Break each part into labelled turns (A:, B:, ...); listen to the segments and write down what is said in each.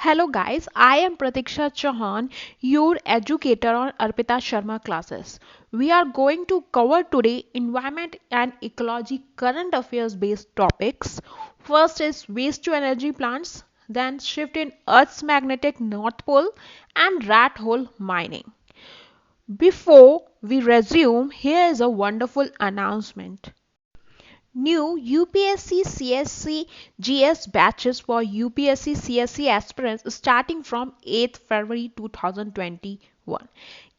A: Hello guys, I am Pratiksha Chauhan, your educator on Arpita Sharma classes. We are going to cover today environment and ecology current affairs based topics. First is waste to energy plants, then shift in Earth's magnetic north pole and rat hole mining. Before we resume, here is a wonderful announcement. New UPSC CSC GS batches for UPSC CSC aspirants starting from 8th February 2021.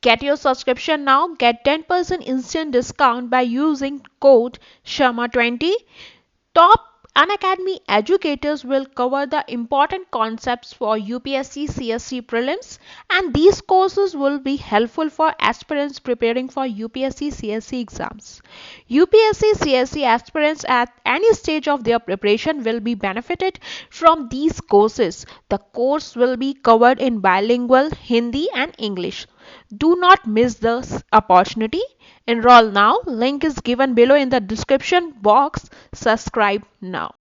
A: Get your subscription now. Get 10% instant discount by using code SHARMA20. Top Unacademy educators will cover the important concepts for UPSC CSC prelims, and these courses will be helpful for aspirants preparing for UPSC CSC exams. UPSC CSC aspirants at any stage of their preparation will be benefited from these courses. The course will be covered in bilingual Hindi and English. Do not miss this opportunity. Enroll now. Link is given below in the description box. Subscribe now.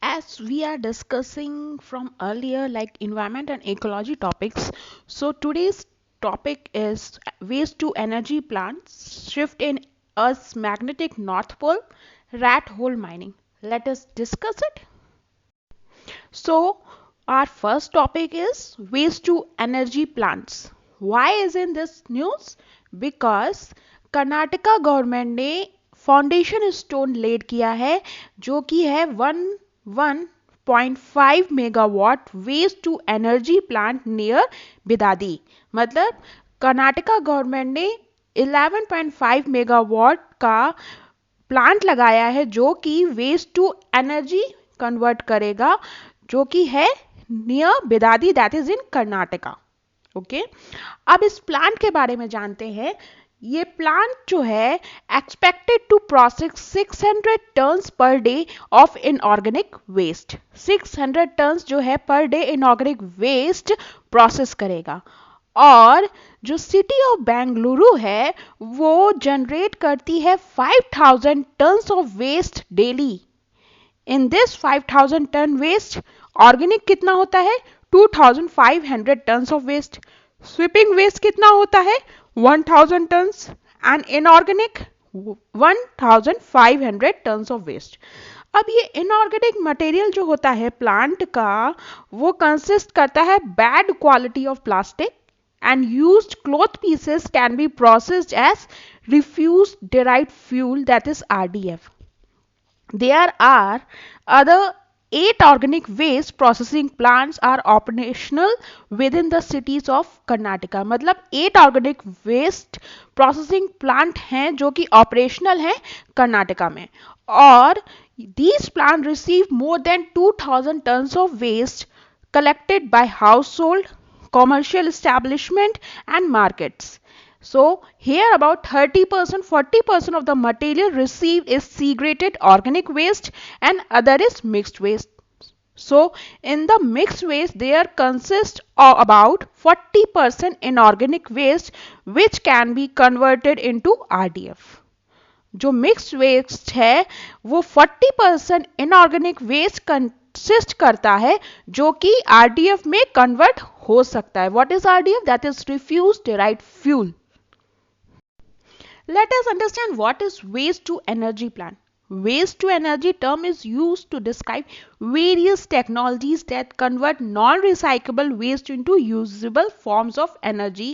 A: As we are discussing from earlier like environment and ecology topics, so today's topic is waste to energy plants, shift in Earth's magnetic north pole, rat hole mining. Let us discuss it. So our first topic is waste to energy plants. Why is in this news? Because Karnataka government ने foundation stone laid किया है जो कि है 1.5 megawatt waste to energy plant near Bidadi. मतलब Karnataka government ने 11.5 megawatt का plant लगाया है जो कि वेस्ट टू एनर्जी कन्वर्ट करेगा, जो कि है near Bidadi, that is in Karnataka. Okay, अब इस प्लांट के बारे में जानते हैं। ये प्लांट जो है expected to process 600 tons per day of inorganic waste. 600 tons जो है per day inorganic waste process करेगा। और जो सिटी ऑफ बेंगलुरु है वो जनरेट करती है 5000 tons of waste daily. In this 5000 ton waste organic कितना होता है 2500 tons of waste. Sweeping waste कितना होता है 1000 tons and inorganic 1500 tons of waste. अब ये इनऑर्गेनिक मटेरियल जो होता है प्लांट का वो कंसिस्ट करता है bad quality of plastic and used cloth pieces can be processed as refuse derived fuel, that is RDF. There are other 8 organic waste processing plants are operational within the cities of Karnataka. मतलब 8 organic waste processing plant हैं जो कि operational हैं कर्नाटका में। और these plants receive more than 2000 tons of waste collected by household, commercial establishment and markets. So here about 30% 40% of the material received is segregated organic waste and other is mixed waste. So in the mixed waste there consists of about 40% inorganic waste which can be converted into RDF. जो mixed waste है वो 40% inorganic waste consist करता है जो कि RDF में convert हो सकता है। What is RDF? That is refuse derived fuel. Let us understand what is waste to energy plant. Waste to energy term is used to describe various technologies that convert non-recyclable waste into usable forms of energy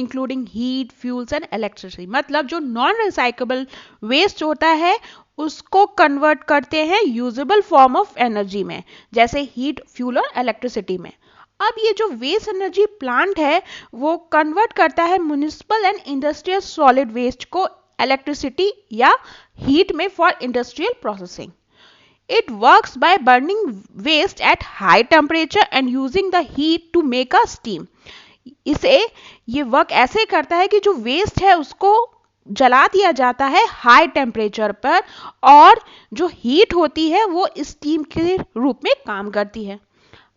A: including heat, fuels and electricity. मतलब जो non-recyclable waste होता है उसको convert करते हैं usable form of energy में, जैसे heat, fuel और इलेक्ट्रिसिटी में। अब ये जो वेस्ट एनर्जी प्लांट है वो कन्वर्ट करता है municipal and industrial solid waste को इलेक्ट्रिसिटी या हीट में for industrial processing. It works by burning waste at high temperature and using the heat to make a steam. इसे ये वर्क ऐसे करता है कि जो वेस्ट है उसको जला दिया जाता है हाई टेम्परेचर पर और जो हीट होती है वो स्टीम के रूप में काम करती है।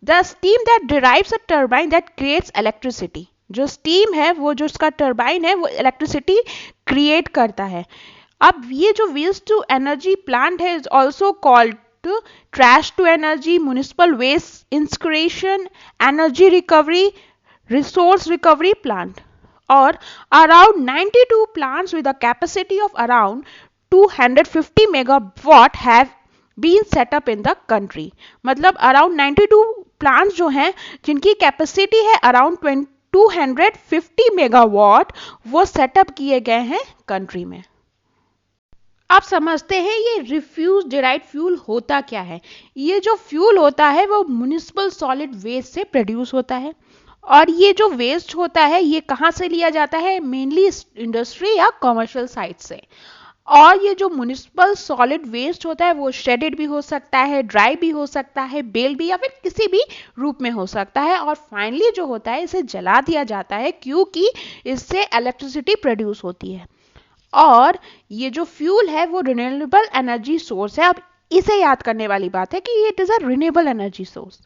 A: The steam that derives a turbine that creates electricity. जो steam है वो जो उसका turbine है वो electricity create करता है। अब ये जो waste to energy plant है is also called trash to energy, municipal waste incineration, energy recovery, resource recovery plant. और around 92 plants with a capacity of around 250 megawatt have been set up in the country. मतलब around 92 plants जो हैं जिनकी capacity है around 250 megawatt, वो setup किए गए हैं कंट्री में. आप समझते हैं ये रिफ्यूज डिराइव्ड फ्यूल होता क्या है. ये जो फ्यूल होता है वो म्युनिसिपल सॉलिड वेस्ट से प्रोड्यूस होता है. और ये जो वेस्ट होता है ये कहाँ से लिया जाता है, मेनली इंडस्ट्री या कमर्शियल साइट से. और ये जो म्युनिसिपल सॉलिड वेस्ट होता है वो श्रेडेड भी हो सकता है, ड्राई भी हो सकता है, बेल भी, या फिर किसी भी रूप में हो सकता है. और फाइनली जो होता है इसे जला दिया जाता है क्योंकि इससे इलेक्ट्रिसिटी प्रोड्यूस होती है. और ये जो फ्यूल है वो रिन्यूएबल एनर्जी सोर्स है. अब इसे याद करने वाली बात है कि it is a renewable energy source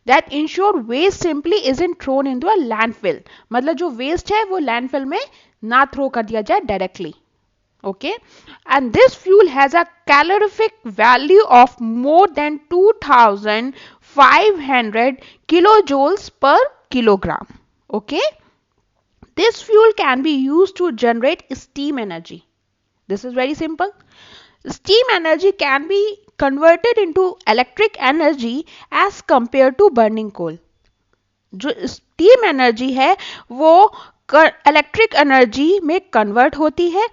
A: that ensure waste simply isn't thrown into a landfill. मतलब जो वेस्ट है वो लैंडफिल में ना थ्रो कर दिया जाए directly. Okay, and this fuel has a calorific value of more than 2500 kilojoules per kilogram. Okay, this fuel can be used to generate steam energy. This is very simple. Steam energy can be converted into electric energy as compared to burning coal. जो steam energy है वो electric energy में convert होती है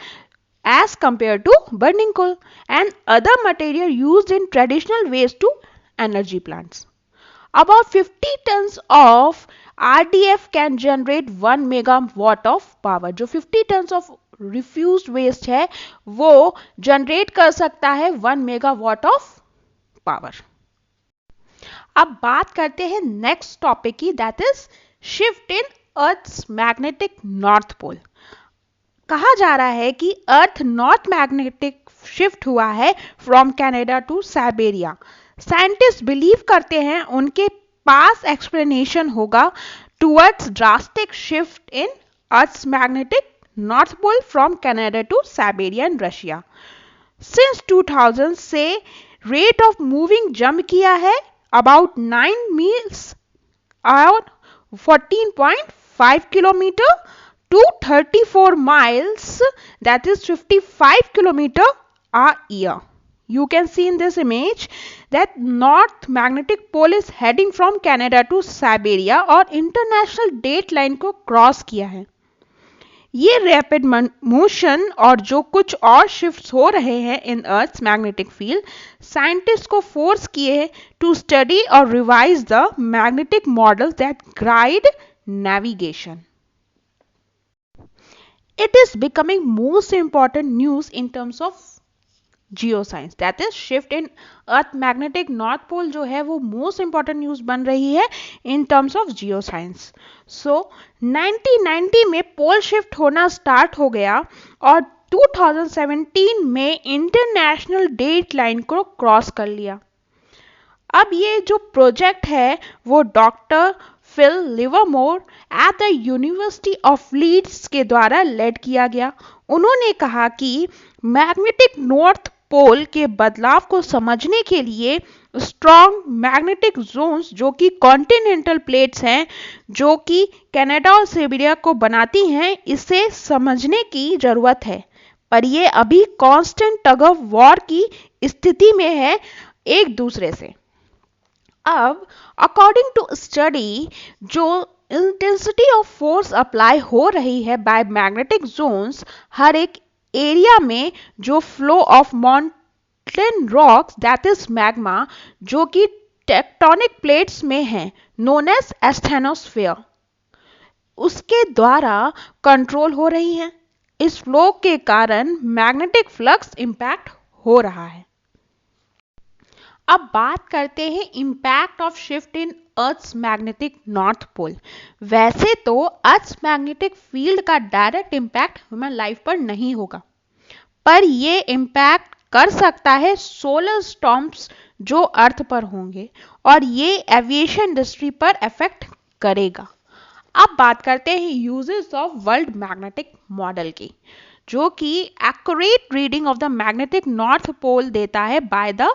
A: as compared to burning coal and other material used in traditional waste to energy plants. About 50 tons of RDF can generate 1 megawatt of power. जो 50 tons of refused waste है वो generate कर सकता है 1 megawatt of power. अब बात करते हैं next topic की, that is shift in Earth's magnetic north pole. कहा जा रहा है कि अर्थ नॉर्थ मैग्नेटिक शिफ्ट हुआ है from Canada to Siberia. Scientist believe करते हैं उनके पास एक्सप्लेनेशन होगा towards drastic shift in earth's magnetic north pole from Canada to Siberia in Russia. Since 2000 से रेट ऑफ मूविंग जंप किया है अबाउट 9 मील्स और 14.5 kilometre to 34 miles, that is 55 kilometer a year. You can see in this image that north magnetic pole is heading from Canada to Siberia और international date line को cross किया है. ये rapid motion और जो कुछ और शिफ्ट्स हो रहे हैं इन अर्थ्स मैग्नेटिक फील्ड, साइंटिस्ट को फोर्स किए टू स्टडी और revise the magnetic models that guide navigation. It is becoming most important news in terms of geoscience, that is shift in earth magnetic north pole जो है वो most important news बन रही है in terms of geoscience. So 1990 में पोल shift होना start हो गया और 2017 में इंटरनेशनल डेट लाइन को क्रॉस कर लिया. अब ये जो प्रोजेक्ट है वो doctor Phil Livermore at the university of Leeds के द्वारा लेड किया गया. उन्होंने कहा कि मैग्नेटिक नॉर्थ पोल के बदलाव को समझने के लिए स्ट्रॉन्ग मैग्नेटिक जोन्स जो कि कॉन्टिनेंटल प्लेट्स हैं जो कि कनाडा और साइबेरिया को बनाती हैं, इसे समझने की जरूरत है. पर ये अभी कांस्टेंट टग ऑफ वॉर की स्थिति में है एक दूसरे से. अब अकॉर्डिंग टू स्टडी जो इंटेंसिटी ऑफ फोर्स अप्लाई हो रही है बाय मैग्नेटिक जोन्स हर एक एरिया में, जो flow of mountain rocks that is magma जो कि टेक्टोनिक प्लेट्स में है नोन एज एस्थेनोस्फीयर, उसके द्वारा कंट्रोल हो रही है. इस फ्लो के कारण मैग्नेटिक फ्लक्स इंपैक्ट हो रहा है. अब बात करते हैं impact of shift in earth's magnetic north pole. वैसे तो अर्थ्स मैग्नेटिक फील्ड का डायरेक्ट इंपैक्ट ह्यूमन लाइफ पर नहीं होगा, पर यह इंपैक्ट कर सकता है सोलर स्टॉर्म्स जो अर्थ पर होंगे और ये एविएशन इंडस्ट्री पर इफेक्ट करेगा. अब बात करते हैं uses of world magnetic model की, जो कि accurate reading of the magnetic north pole देता है by the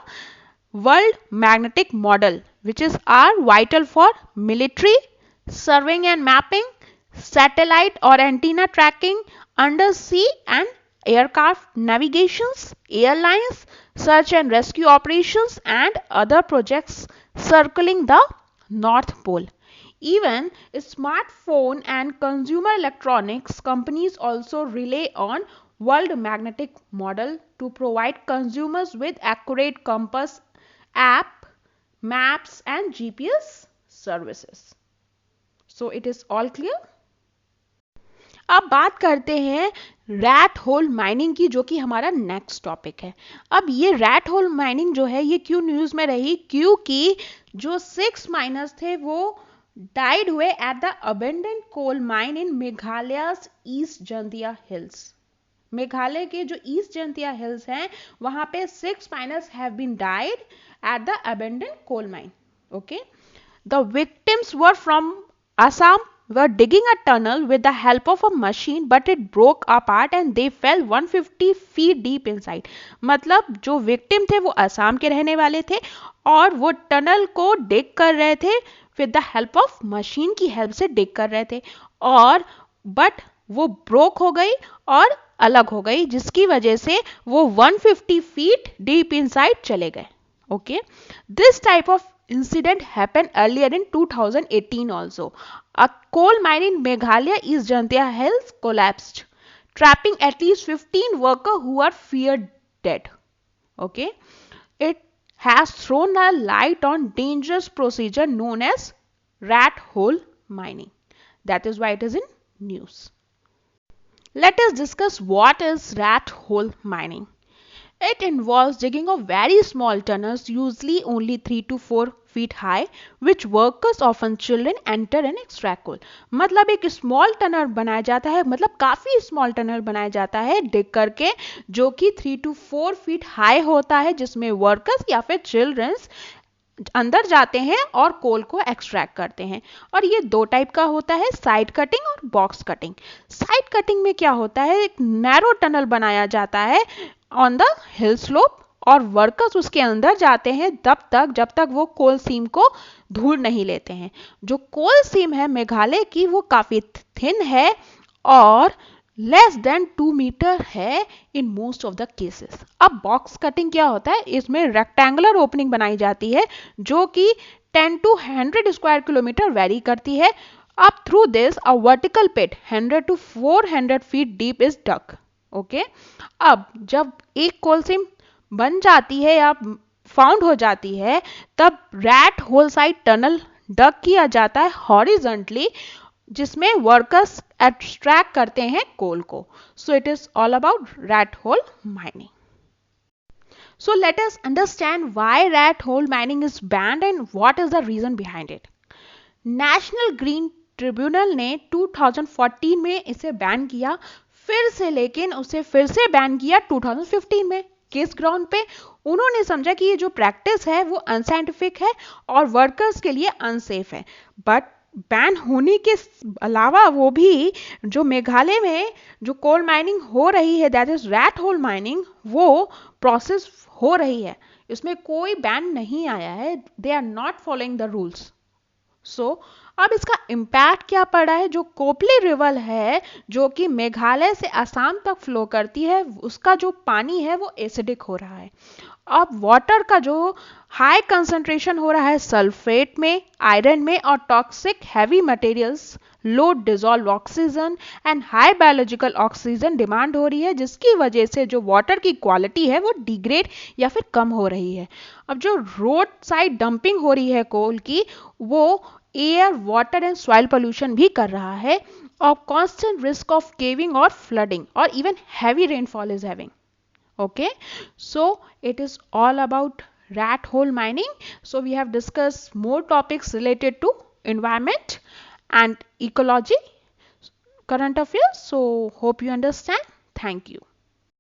A: world magnetic model, which is are vital for military, surveying and mapping, satellite or antenna tracking, undersea and aircraft navigations, airlines, search and rescue operations, and other projects circling the North Pole. Even smartphone and consumer electronics companies also rely on World Magnetic Model to provide consumers with accurate compass, app, maps and GPS services. So it is all clear? अब बात करते हैं rat hole mining की, जो कि हमारा next topic है। अब ये रैट होल माइनिंग जो है ये क्यों न्यूज़ में रही, क्योंकि जो 6 माइनर्स थे वो डाइड हुए at the abandoned coal mine in Meghalaya East Jaintia Hills. Meghalaya के जो ईस्ट जंतिया हिल्स हैं वहां पे 6 miners have been died at the abandoned coal mine. Okay, the victims were from Assam were digging a tunnel with the help of a machine, but it broke apart and they fell 150 feet deep inside. मतलब जो victim थे वो असम के रहने वाले थे और वो टनल को डिग कर रहे थे with the help of machine की हेल्प से डिग कर रहे थे, और बट वो ब्रोक हो गई और अलग हो गई, जिसकी वजह से वो 150 फीट डीप इनसाइड चले गए। Okay, this type of incident happened earlier in 2018 also. A coal mine in Meghalaya East Jantia Hills collapsed, trapping at least 15 workers who are feared dead. Okay, it has thrown a light on dangerous procedure known as rat hole mining. That is why it is in news. Let us discuss what is rat hole mining. It involves digging of very small tunnels, usually only 3 to 4 feet high, which workers, often children, enter and extract coal. मतलब एक small tunnel बनाया जाता है, मतलब काफ़ी small tunnel बनाया जाता है डिग करके, जो कि 3 to 4 फीट हाई होता है, जिसमें वर्कर्स या फिर चिल्ड्रंस अंदर जाते हैं और कोल को एक्सट्रैक्ट करते हैं। और ये दो टाइप का होता है, साइड कटिंग और बॉक्स कटिंग। साइड कटिंग में क्या होता है, एक नैरो टनल बनाया जाता है ऑन द हिल स्लोप और वर्कर्स उसके अंदर जाते हैं जब तक वो कोल सीम को धूल नहीं लेते हैं। जो कोल सीम है मेघालय की वो काफ़ी थिन है और लेस देन 2 मीटर है in most of the cases. अब बॉक्स कटिंग क्या होता है, इसमें रेक्टेंगुलर ओपनिंग बनाई जाती है जो कि 10 to 100 स्क्वायर किलोमीटर वेरी करती है। अब through this a vertical pit 100 to 400 feet deep is dug. Okay, अब जब एक कोल सीम बन जाती है या फाउंड हो जाती है तब रैट होल साइड टनल डग किया जाता है हॉरिजॉन्टली, जिसमें वर्कर्स एक्सट्रैक्ट करते हैं कोल को। So it is all about rat hole mining. So let us understand why rat hole mining is banned and what is the reason behind it. National Green Tribunal ने 2014 में इसे ban किया फिर से, लेकिन उसे फिर से बैन किया 2015 में। किस ग्राउंड पे? उन्होंने समझा कि ये जो प्रैक्टिस है वो अनसाइंटिफिक है और वर्कर्स के लिए अनसेफ है। बट बैन होने के अलावा वो भी जो मेघालय में जो कोल माइनिंग हो रही है, that is rat hole mining, वो प्रोसेस हो रही है, इसमें कोई बैन नहीं आया है। They are not following the rules. So अब इसका इम्पैक्ट क्या पड़ा है, जो कोपली रिवर है जो कि मेघालय से असम तक फ्लो करती है, उसका जो पानी है वो एसिडिक हो रहा है। अब वाटर का जो हाई कंसंट्रेशन हो रहा है सल्फेट में, आयरन में और toxic heavy materials, low dissolve oxygen and high biological oxygen demand हो रही है, जिसकी वजह से जो वाटर की क्वालिटी है वो डिग्रेड या फिर कम हो रही है। अब जो रोड साइड डंपिंग हो रही है कोल की, वो air, water and soil pollution भी कर रहा है और कांस्टेंट रिस्क ऑफ केविंग और फ्लडिंग और even heavy rainfall is having. Okay, so it is all about rat hole mining. So we have discussed more topics related to environment and ecology, current affairs. So hope you understand. Thank you.